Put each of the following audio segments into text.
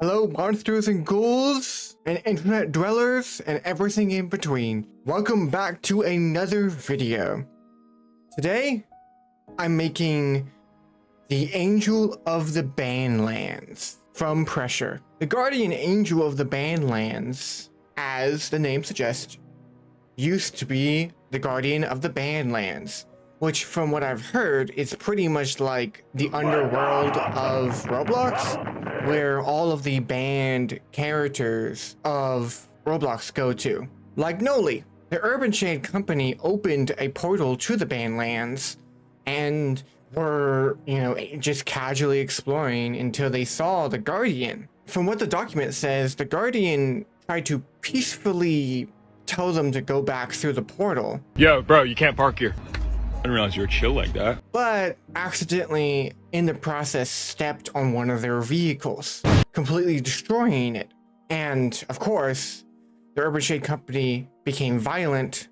Hello, monsters and ghouls, and internet dwellers, and everything in between. Welcome back to another video. Today, I'm making the Angel of the Badlands from Pressure. The Guardian Angel of the Badlands, as the name suggests, used to be the Guardian of the Badlands, which from what I've heard is pretty much like the underworld of Roblox, where all of the banned characters of Roblox go to. Like Noli, the Urban Shade company opened a portal to the Badlands and were, just casually exploring until they saw the Guardian. From what the document says, the Guardian tried to peacefully tell them to go back through the portal. Yo, bro, you can't park here. I didn't realize you were chill like that. But accidentally, in the process, stepped on one of their vehicles, completely destroying it. And, of course, the Urban Shade company became violent,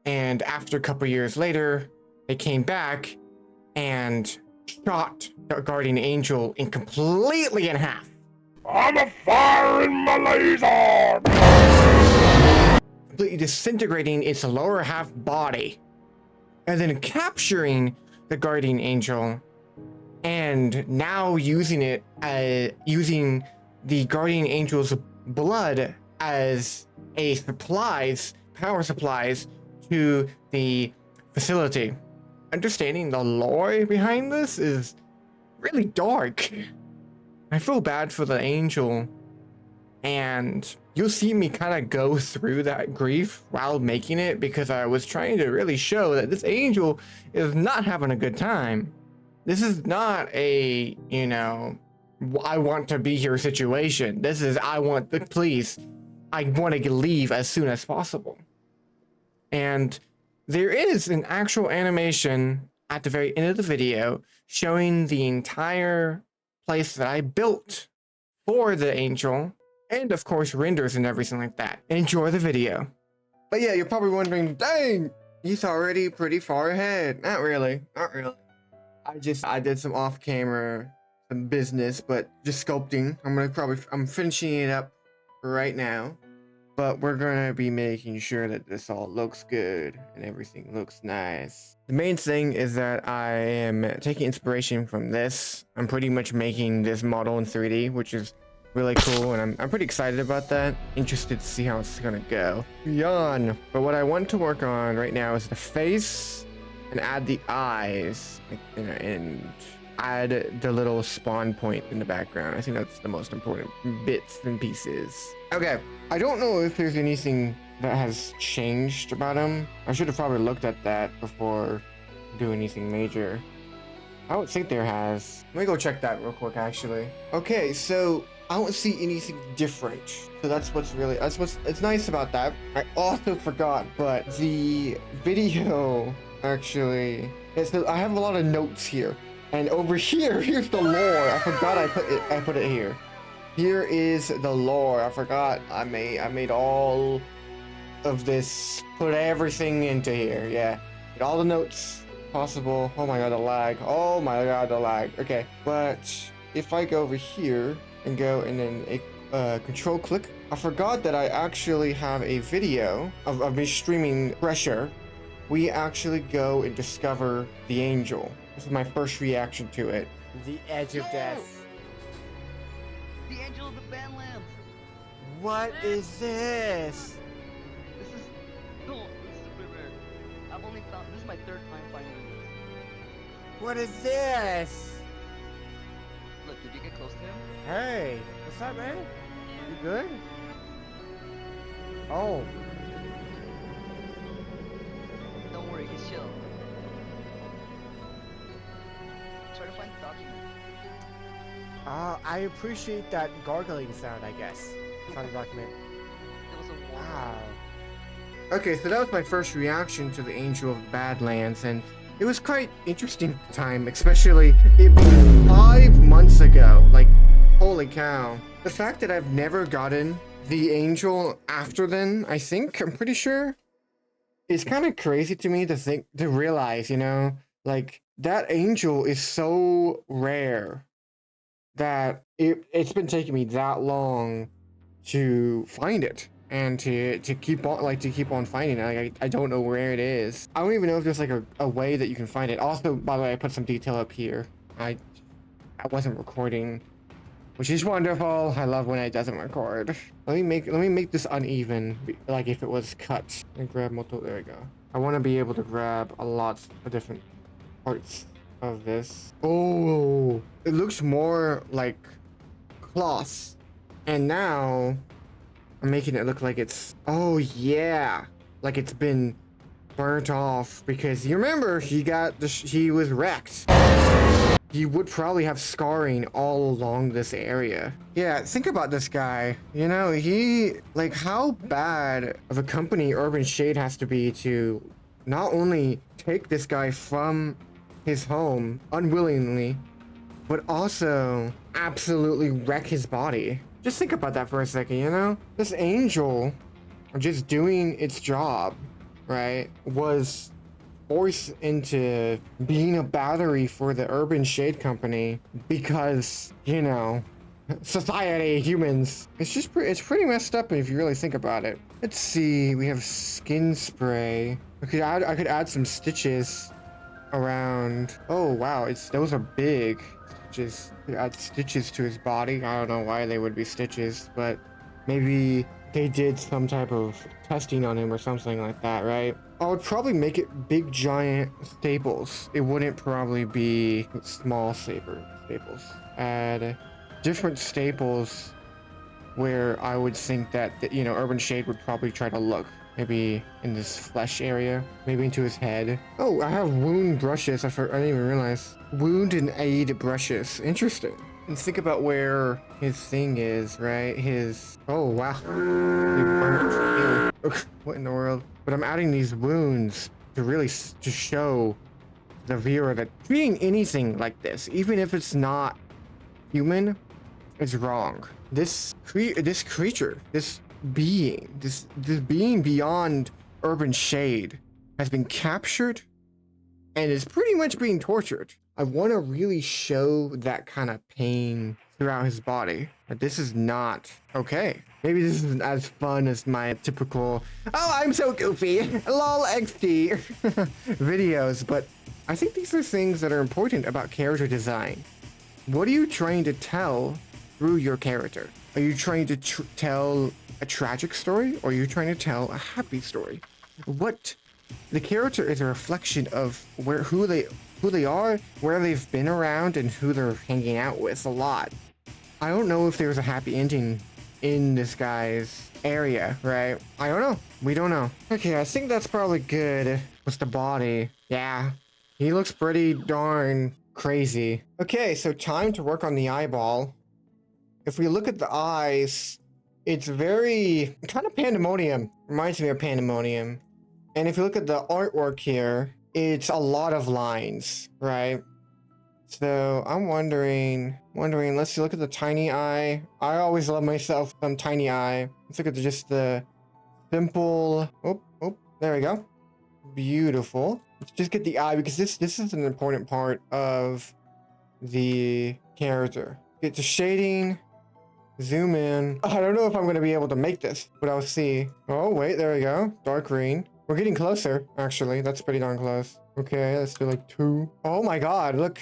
and after a couple years later, they came back and shot the Guardian Angel completely in half. I'm a fire in my laser! Completely disintegrating its lower half body, and then capturing the Guardian Angel, and now using the Guardian Angel's blood as a power supplies to the facility. Understanding the lore behind this is really dark. I feel bad for the angel, and you'll see me kind of go through that grief while making it, because I was trying to really show that this angel is not having a good time. This is not a, I want to be here situation. This is, I want to leave as soon as possible. And there is an actual animation at the very end of the video showing the entire place that I built for the angel, and of course renders and everything like that. Enjoy the video. But yeah, you're probably wondering, dang, he's already pretty far ahead. Not really. I did some off-camera business, but just sculpting. I'm finishing it up right now, but we're gonna be making sure that this all looks good and everything looks nice. The main thing is that I am taking inspiration from this. I'm pretty much making this model in 3D, which is really cool, and I'm pretty excited about that. Interested to see how it's gonna go. Yawn. But what I want to work on right now is the face, and add the eyes, and add the little spawn point in the background. I think that's the most important bits and pieces. Okay, I don't know if there's anything that has changed about him. I should have probably looked at that before doing anything major. I don't think there has. Let me go check that real quick, actually. Okay, so I don't see anything different. So that's what's it's nice about that. I also forgot, but the video actually, so I have a lot of notes here. And over here, here's the lore. I forgot I put it here. Here is the lore. I forgot I made all of this, put everything into here. Yeah. Get all the notes possible. Oh my god, the lag. Oh my god, the lag. Okay. But if I go over here and go and then control click, I forgot that I actually have a video of me streaming Pressure. We actually go and discover the angel. This is my first reaction to it. The edge of death. The Angel of the Badlands. What is this? This is cool. This is super rare. I've only found this is my third time finding this. What is this? Look, did you get close to him? Hey, what's up, man? You good? Oh. Don't worry, he's chill. Try to find the document. I appreciate that gargling sound, I guess. Found the document. It was a war. Wow. Okay, so that was my first reaction to the Angel of the Badlands, and it was quite interesting time, especially it being 5 months ago. Like, holy cow. The fact that I've never gotten the angel after then, I'm pretty sure, is kind of crazy to me to realize, like, that angel is so rare that it's been taking me that long to find it and to keep on finding it. Like, I don't know where it is. I don't even know if there's like a way that you can find it. Also, by the way, I put some detail up here. I wasn't recording, which is wonderful. I love when it doesn't record. Let me make this uneven, like if it was cut. And grab multiple. There we go. I want to be able to grab a lot of different parts of this. Oh, it looks more like cloth, and now I'm making it look like it's, oh yeah, like it's been burnt off, because you remember he was wrecked. He would probably have scarring all along this area. Yeah, think about this guy. You know, like, how bad of a company Urban Shade has to be to not only take this guy from his home unwillingly, but also absolutely wreck his body. Just think about that for a second, you know? This angel, just doing its job, right, was forced into being a battery for the Urban Shade Company because, you know, society, humans. It's pretty messed up if you really think about it. Let's see, we have skin spray. I could add some stitches around. Oh wow, those are big. Just add stitches to his body. I don't know why they would be stitches, but maybe they did some type of testing on him or something like that, right? I would probably make it big giant staples. It wouldn't probably be small staples. Add different staples where I would think that, you know, Urban Shade would probably try to look. Maybe in this flesh area, maybe into his head. Oh, I have wound brushes. I didn't even realize. Wound and aid brushes. Interesting. And think about where his thing is, right? Oh wow. What in the world? But I'm adding these wounds to really to show the viewer that treating anything like this, even if it's not human, is wrong. This creature, this being beyond Urban Shade has been captured and is pretty much being tortured. I want to really show that kind of pain throughout his body. But this is not okay. Maybe this isn't as fun as my typical, oh, I'm so goofy, lol XD videos, but I think these are things that are important about character design. What are you trying to tell through your character? Are you trying to tell a tragic story, or are you trying to tell a happy story? The character is a reflection of who they are, where they've been around, and who they're hanging out with a lot. I don't know if there's a happy ending in this guy's area, right? I don't know. We don't know. Okay, I think that's probably good. What's the body? Yeah, he looks pretty darn crazy. Okay, so time to work on the eyeball. If we look at the eyes, it's very kind of pandemonium. Reminds me of pandemonium. And if you look at the artwork here, it's a lot of lines, right? So I'm wondering, let's look at the tiny eye. I always love myself some tiny eye. Let's look at just the simple, oh, there we go. Beautiful. Let's just get the eye, because this is an important part of the character. Get to shading. Zoom in. I don't know if I'm going to be able to make this, but I'll see. Oh, wait, there we go. Dark green. We're getting closer, actually. That's pretty darn close. Okay, let's do like 2. Oh my god, look.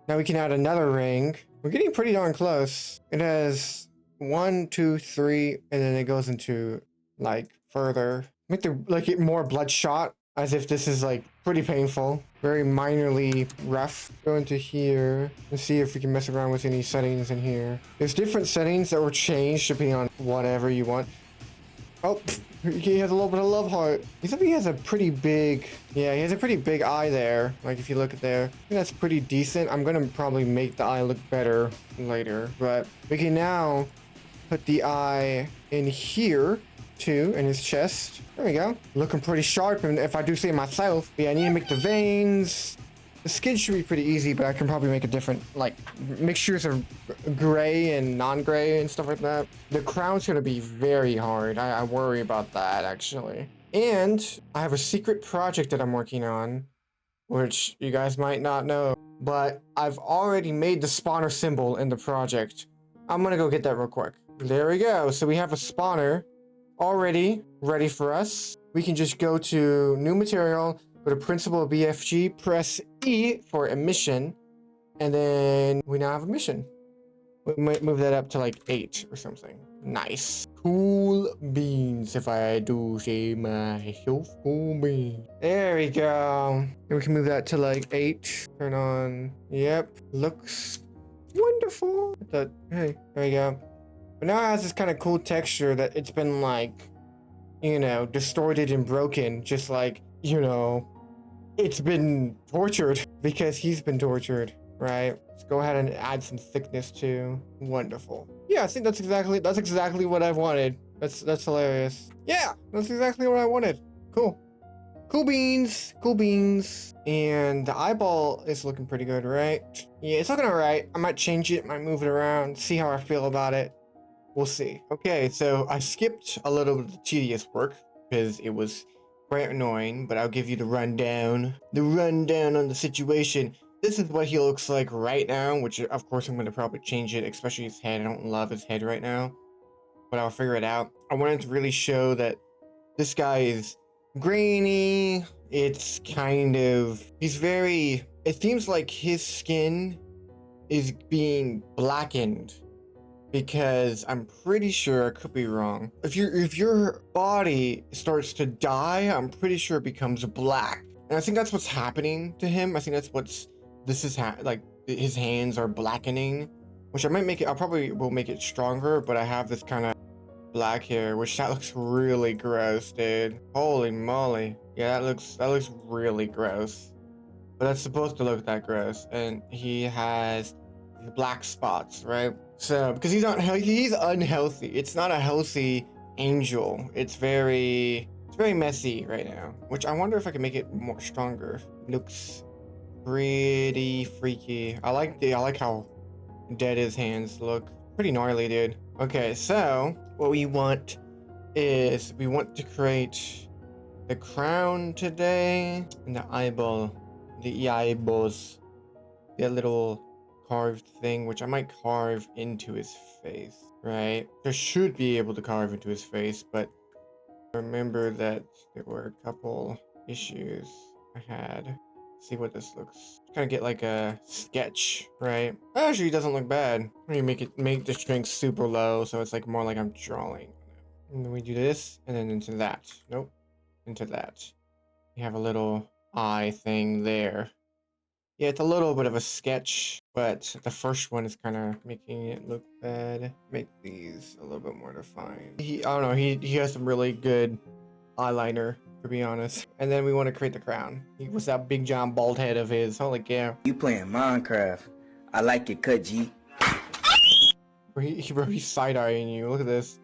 Now we can add another ring. We're getting pretty darn close. It has 1, 2, 3, and then it goes into, like, further. Make it more bloodshot, as if this is, like, pretty painful. Very minorly rough. Go into here and see if we can mess around with any settings in here. There's different settings that will change depending on whatever you want. Oh, he has a little bit of love heart. Except he has a pretty big, yeah, he has a pretty big eye there. Like if you look at there, I think that's pretty decent. I'm gonna probably make the eye look better later, but we can now put the eye in here too, in his chest. There we go. Looking pretty sharp, and if I do say myself, yeah, I need to make the veins. The skin should be pretty easy, but I can probably make a different, like, mixtures of gray and non-gray and stuff like that. The crown's gonna be very hard. I worry about that, actually. And I have a secret project that I'm working on, which you guys might not know, but I've already made the spawner symbol in the project. I'm gonna go get that real quick. There we go. So we have a spawner already ready for us. We can just go to new material, go to principal BFG, press E for emission, and then we now have a mission. We might move that up to like 8 or something. Nice. Cool beans, if I do say myself. Cool beans. There we go. And we can move that to like 8. Turn on. Yep. Looks wonderful. Hey, there we go. But now it has this kind of cool texture that it's been like, you know, distorted and broken. Just like, you know, it's been tortured because he's been tortured. Right. Let's go ahead and add some thickness too. Wonderful. Yeah, I think that's exactly what I've wanted. That's hilarious. Yeah, that's exactly what I wanted. Cool. Cool beans. Cool beans. And the eyeball is looking pretty good, right? Yeah, it's looking alright. I might change it, might move it around, see how I feel about it. We'll see. Okay, so I skipped a little bit of the tedious work because it was quite annoying, but I'll give you the rundown. The rundown on the situation. This is what he looks like right now, which of course I'm going to probably change it, especially his head. I don't love his head right now, but I'll figure it out. I wanted to really show that this guy is grainy. It's kind of, he's very, it seems like his skin is being blackened because I'm pretty sure, I could be wrong. If your body starts to die, I'm pretty sure it becomes black. And I think that's what's happening to him. I think that's what's, this is like his hands are blackening, which I might make it, I probably will make it stronger, but I have this kind of black hair, which that looks really gross, dude. Holy moly. Yeah, that looks really gross. But that's supposed to look that gross. And he has black spots, right? So, because he's unhealthy. It's not a healthy angel. It's very messy right now, which I wonder if I can make it more stronger. Looks pretty freaky. I like how dead his hands look. Pretty gnarly, dude. Okay, so what we want is we want to create the crown today and the eyeball, the eyeballs, that little carved thing, which I might carve into his face, right? I should be able to carve into his face, but remember that there were a couple issues I had. See what this looks. Kind of get like a sketch, right? Actually, it doesn't look bad. Let me make the strength super low, so it's like more like I'm drawing. And then we do this, and then into that. Nope, into that. You have a little eye thing there. Yeah, it's a little bit of a sketch, but the first one is kind of making it look bad. Make these a little bit more defined. I don't know. He has some really good eyeliner, to be honest. And then we want to create the crown. He was that big John bald head of his. Holy cow. You playing Minecraft. I like your cut, G. Bro, he's side-eyeing you. Look at this.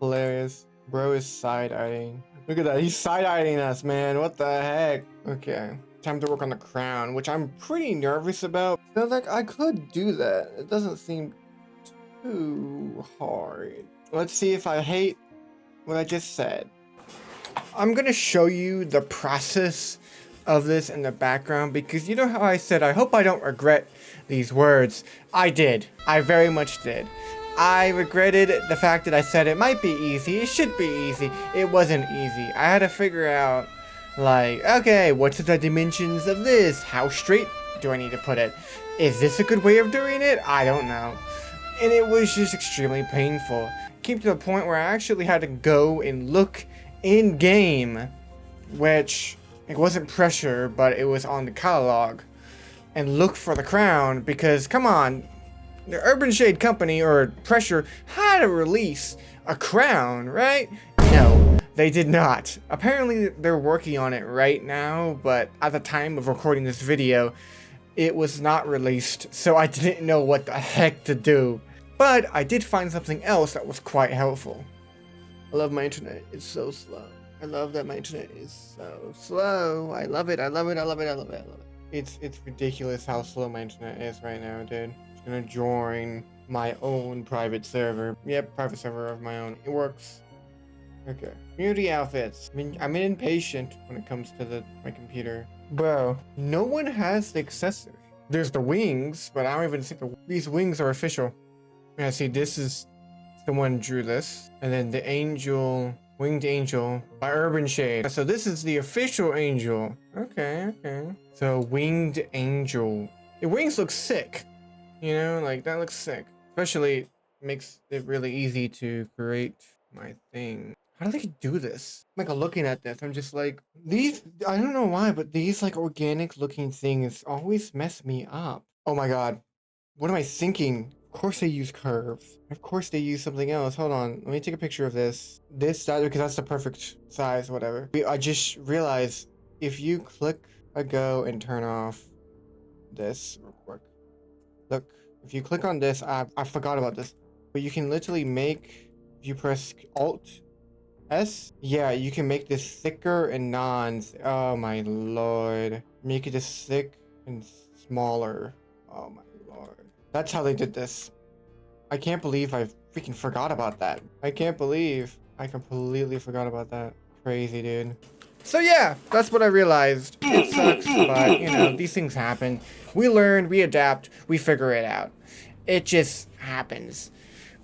Hilarious. Bro is side-eyeing. Look at that. He's side-eyeing us, man. What the heck? Okay. Time to work on the crown, which I'm pretty nervous about. So, like, I could do that. It doesn't seem too hard. Let's see if I hate what I just said. I'm gonna show you the process of this in the background because you know how I said I hope I don't regret these words. I did. I very much did. I regretted the fact that I said it might be easy. It should be easy. It wasn't easy. I had to figure out, like, okay, what's the dimensions of this? How straight do I need to put it? Is this a good way of doing it? I don't know. And it was just extremely painful. Came to the point where I actually had to go and look in game, which it wasn't pressure, but it was on the catalog, and look for the crown because come on, the Urban Shade Company or Pressure had to release a crown, right? No, they did not. Apparently they're working on it right now, but at the time of recording this video, it was not released, so I didn't know what the heck to do. But I did find something else that was quite helpful. I love my internet. It's so slow. I love that my internet is so slow. I love it. I love it. I love it. I love it. I love it. It's ridiculous how slow my internet is right now, dude. I'm gonna join my own private server. Yep, private server of my own. It works. Okay. Community outfits. I'm impatient when it comes to my computer. Bro, no one has the accessory. there's the wings, but I don't even think these wings are official. Yeah, see, this is the one who drew this. And then the angel, winged angel by Urban Shade. So this is the official angel. Okay, okay. So winged angel. The wings look sick. You know, like that looks sick. Especially makes it really easy to create my thing. How do they do this? Like looking at this, I'm just like, these, I don't know why, but these like organic looking things always mess me up. Oh my God. What am I thinking? Of course they use curves. Of course they use something else. Hold on. Let me take a picture of this. That, because that's the perfect size, whatever. I just realized if you click a go and turn off this real quick. Look, if you click on this, I forgot about this, but you can literally make, if you press Alt S, yeah, you can make this thicker and oh my lord. Make it this thick and smaller. Oh my lord. That's how they did this. I can't believe I freaking forgot about that. I can't believe I completely forgot about that. Crazy, dude. So yeah, that's what I realized. It sucks, but you know, these things happen. We learn, we adapt, we figure it out. It just happens.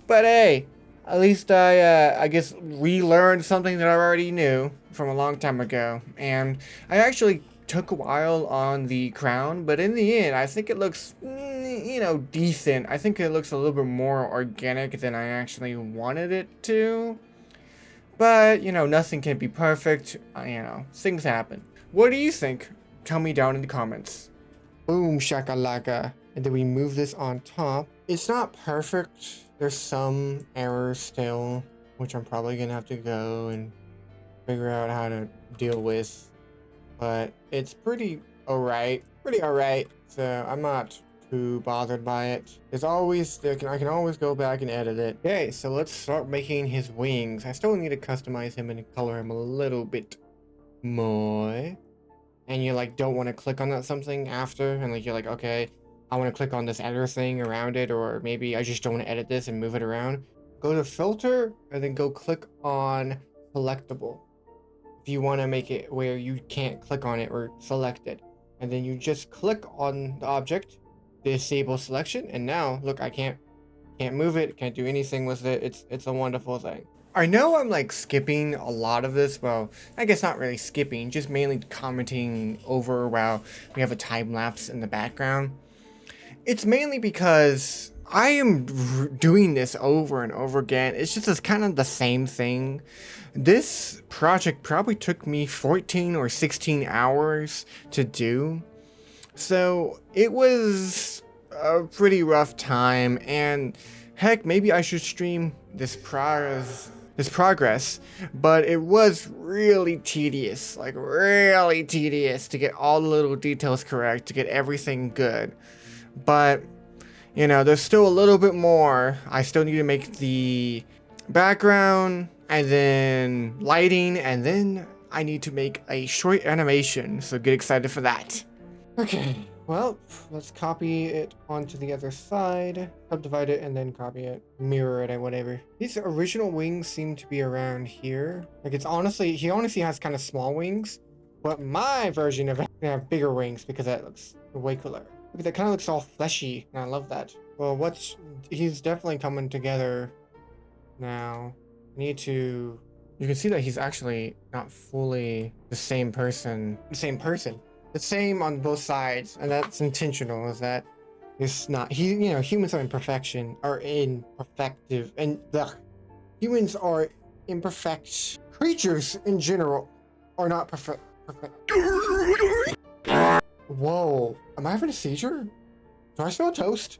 But hey, at least I guess relearned something that I already knew from a long time ago. And I actually took a while on the crown, but in the end, I think it looks, you know, decent. I think it looks a little bit more organic than I actually wanted it to. But, you know, nothing can be perfect. You know, things happen. What do you think? Tell me down in the comments. Boom, shakalaka. And then we move this on top. It's not perfect. There's some errors still, which I'm probably gonna have to go and figure out how to deal with. But it's pretty alright. So I'm not too bothered by it. There's always, I can always go back and edit it. Okay, so let's start making his wings. I still need to customize him and color him a little bit more. And you like don't want to click on that something after, and like you're like, okay, I want to click on this editor thing around it, or maybe I just don't want to edit this and move it around. Go to filter and then go click on selectable. If you want to make it where you can't click on it or select it, and then you just click on the object, disable selection, and now look, I can't move it, can't do anything with it. It's a wonderful thing. I know I'm like skipping a lot of this. Well, I guess not really skipping, just mainly commenting over while we have a time lapse in the background. It's mainly because I am doing this over and over again. It's just kind of the same thing. This project probably took me 14 or 16 hours to do. So it was a pretty rough time, and heck, maybe I should stream this progress, but it was really tedious, like really tedious to get all the little details correct, to get everything good. But, you know, there's still a little bit more. I still need to make the background, and then lighting, and then I need to make a short animation, so get excited for that. Okay, well, let's copy it onto the other side, subdivide it, and then copy it, mirror it, and whatever. These original wings seem to be around here. Like, it's honestly, he honestly has kind of small wings, but my version of it have bigger wings because that looks way cooler. Look, that kind of looks all fleshy, and I love that. Well, he's definitely coming together now. I need to, you can see that he's actually not fully the same person. The same on both sides, and that's intentional. Is that it's not you know, humans are imperfective, and humans are imperfect. Creatures in general are not perfect. Whoa, am I having a seizure? Do I smell toast?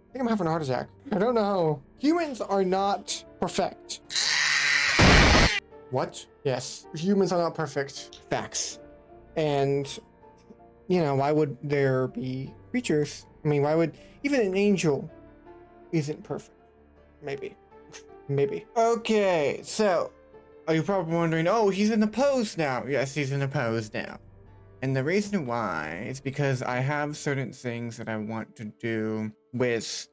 I think I'm having a heart attack. I don't know. Humans are not perfect. What? Yes, humans are not perfect. Facts. And you know, why would there be creatures? I mean, why would even an angel isn't perfect? Maybe. Okay, so are you probably wondering, oh, he's in the pose now? Yes, he's in the pose now. And the reason why is because I have certain things that I want to do with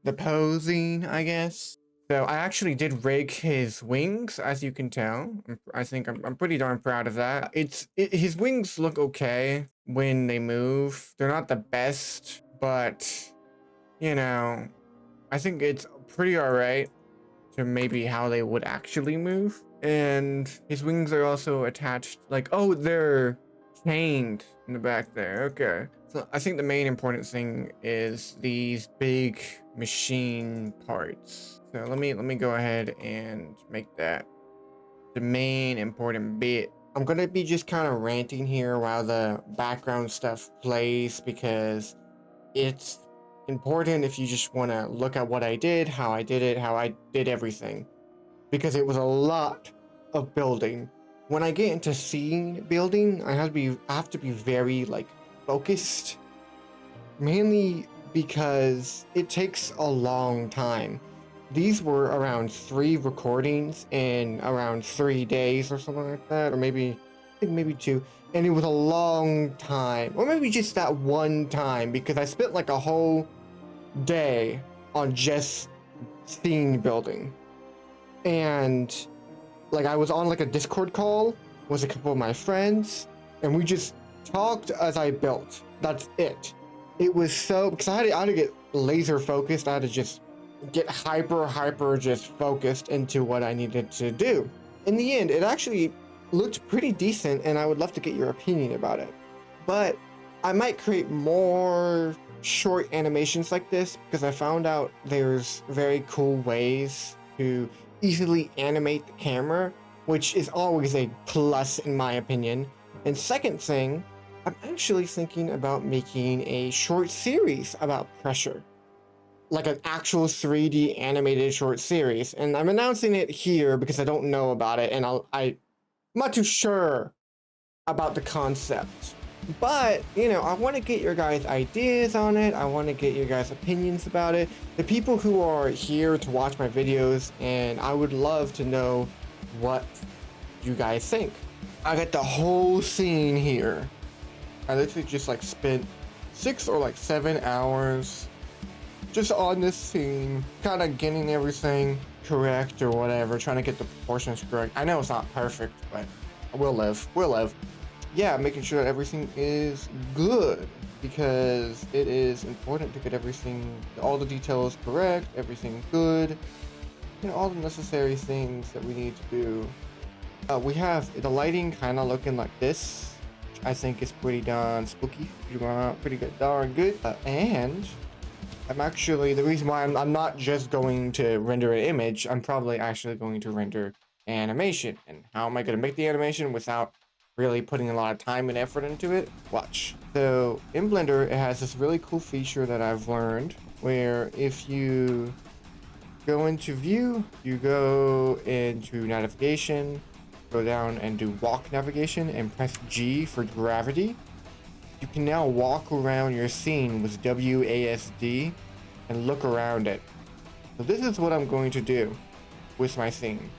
the posing, I guess. So I actually did rig his wings, as you can tell. I think I'm pretty darn proud of that. His wings look okay. when they move. They're not the best, but you know, I think it's pretty alright to maybe how they would actually move. And his wings are also attached, like, oh, they're chained in the back there. Okay. So I think the main important thing is these big machine parts. So let me go ahead and make that the main important bit. I'm gonna be just kind of ranting here while the background stuff plays, because it's important if you just want to look at what I did, how I did it, how I did everything, because it was a lot of building. When I get into scene building, I have to be very like focused, mainly because it takes a long time. These were around 3 recordings in around 3 days or something like that, or maybe, I think maybe 2. And it was a long time, or maybe just that one time, because I spent like a whole day on just scene building. And like I was on like a Discord call with a couple of my friends, and we just talked as I built. That's it. It was so, because I had to get laser focused. I had to just get hyper just focused into what I needed to do. In the end, it actually looked pretty decent, and I would love to get your opinion about it. But I might create more short animations like this, because I found out there's very cool ways to easily animate the camera, which is always a plus in my opinion. And second thing, I'm actually thinking about making a short series about pressure, like an actual 3D animated short series. And I'm announcing it here because I don't know about it, and I'm not too sure about the concept. But, you know, I want to get your guys' ideas on it. I want to get your guys' opinions about it. The people who are here to watch my videos, and I would love to know what you guys think. I got the whole scene here. I literally just like spent 6 or like 7 hours just on this scene, kind of getting everything correct or whatever, trying to get the proportions correct. I know it's not perfect, but we'll live. Yeah, making sure that everything is good, because it is important to get everything, all the details correct, everything good, you know, all the necessary things that we need to do. We have the lighting kind of looking like this, which I think is pretty darn spooky, pretty good, darn good. And I'm actually, the reason why I'm not just going to render an image, I'm probably actually going to render animation. And how am I going to make the animation without really putting a lot of time and effort into it? Watch. So in Blender, it has this really cool feature that I've learned, where if you go into view, you go into navigation, go down and do walk navigation, and press G for gravity. You can now walk around your scene with WASD and look around it. So this is what I'm going to do with my scene.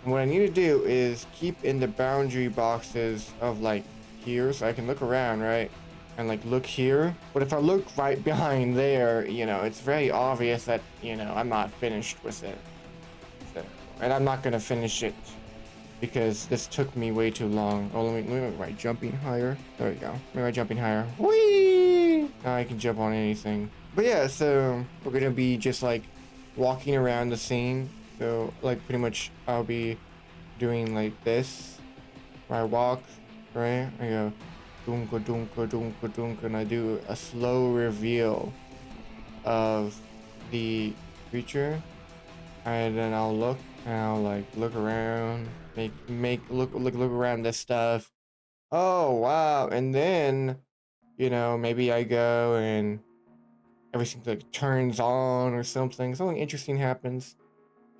And what I need to do is keep in the boundary boxes of like here, so I can look around, right? And like look here. But if I look right behind there, you know, it's very obvious that, you know, I'm not finished with it. So, and I'm not gonna finish it because this took me way too long. Oh, let me make my jumping higher. There we go. Make my jumping higher. Whee! Now I can jump on anything. But yeah, so we're gonna be just like walking around the scene. So like pretty much I'll be doing like this. Where I walk, right? I go dunka dunka dunka dunka, and I do a slow reveal of the creature, and then I'll look and I'll like look around, look around this stuff. Oh wow! And then, you know, maybe I go and everything like turns on or something interesting happens.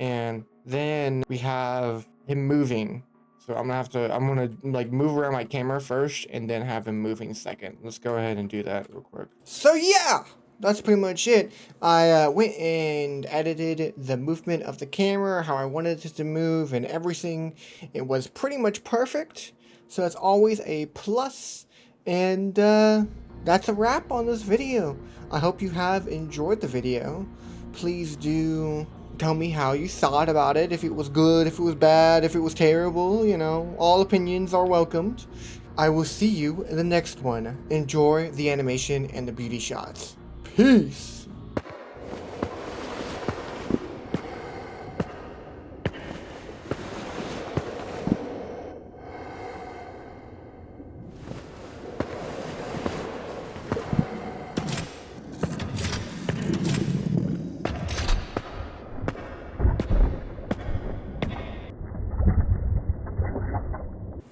And then we have him moving. So I'm gonna like move around my camera first and then have him moving second. Let's go ahead and do that real quick. So yeah, that's pretty much it. I went and edited the movement of the camera, how I wanted it to move and everything. It was pretty much perfect. So that's always a plus. And that's a wrap on this video. I hope you have enjoyed the video. Please do Tell me how you thought about it, if it was good, if it was bad, if it was terrible, you know, all opinions are welcomed. I will see you in the next one. Enjoy the animation and the beauty shots. Peace!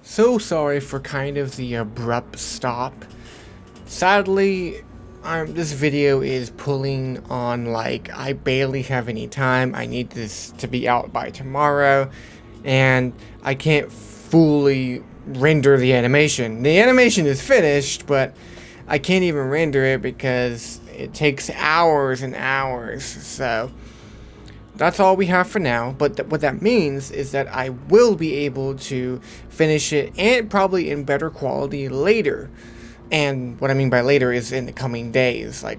So sorry for kind of the abrupt stop. Sadly, this video is pulling on like I barely have any time. I need this to be out by tomorrow, and I can't fully render the animation. The animation is finished, but I can't even render it because it takes hours and hours. So that's all we have for now, but what that means is that I will be able to finish it, and probably in better quality later. And what I mean by later is in the coming days, like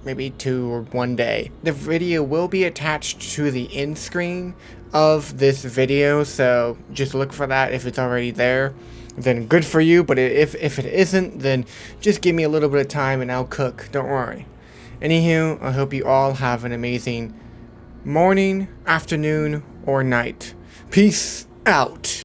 maybe 2 or 1 day. The video will be attached to the end screen of this video, so just look for that. If it's already there, then good for you, but if it isn't, then just give me a little bit of time and I'll cook, don't worry. Anywho, I hope you all have an amazing morning, afternoon, or night. Peace out.